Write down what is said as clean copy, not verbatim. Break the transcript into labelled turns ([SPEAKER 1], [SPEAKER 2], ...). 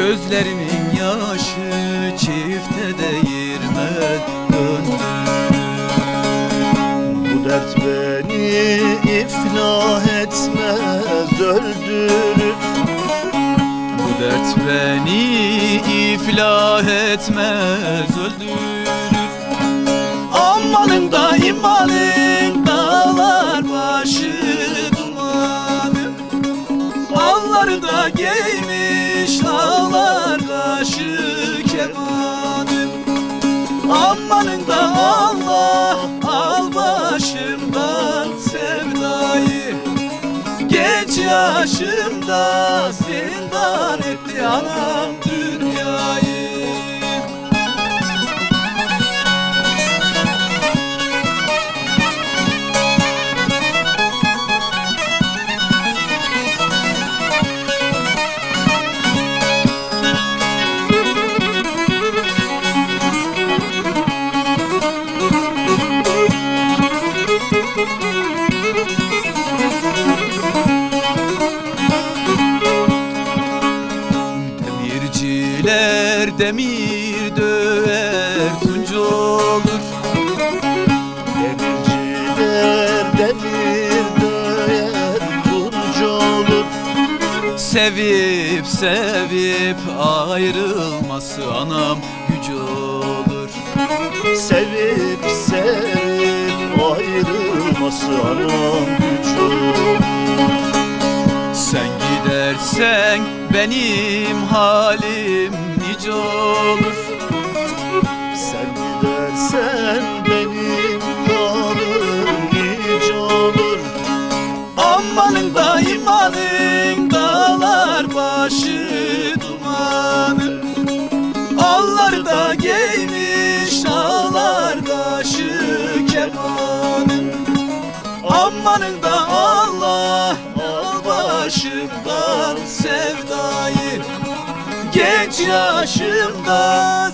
[SPEAKER 1] Gözlerimin yaşı çifte değirmen döndürür.
[SPEAKER 2] Bu dert beni iflah etmez öldürür.
[SPEAKER 1] Bu dert beni iflah etmez öldürür. Amanın da imanın dağlar başı dumanı. Alları da giymiş ağlar kaşı kemanı. Amanın da Allah al başımdan sevdayı. Genç yaşımda zindan etti anam dünyayı. Demirciler demir döver tunç olur.
[SPEAKER 2] Demirciler demir döver tunç olur.
[SPEAKER 1] Sevip sevip ayrılması anam güç olur.
[SPEAKER 2] Sevip sevip ayrılması anam güç olur.
[SPEAKER 1] Sen gidersen benim halim nice olur.
[SPEAKER 2] Sen gidersen benim halim nice olur.
[SPEAKER 1] Amanın da imanın dağlar başı dumanı. Alları da giymiş ağlar kaşı kemanı. Amanın da Allah al başımdan sevdayı. Genç yaşımda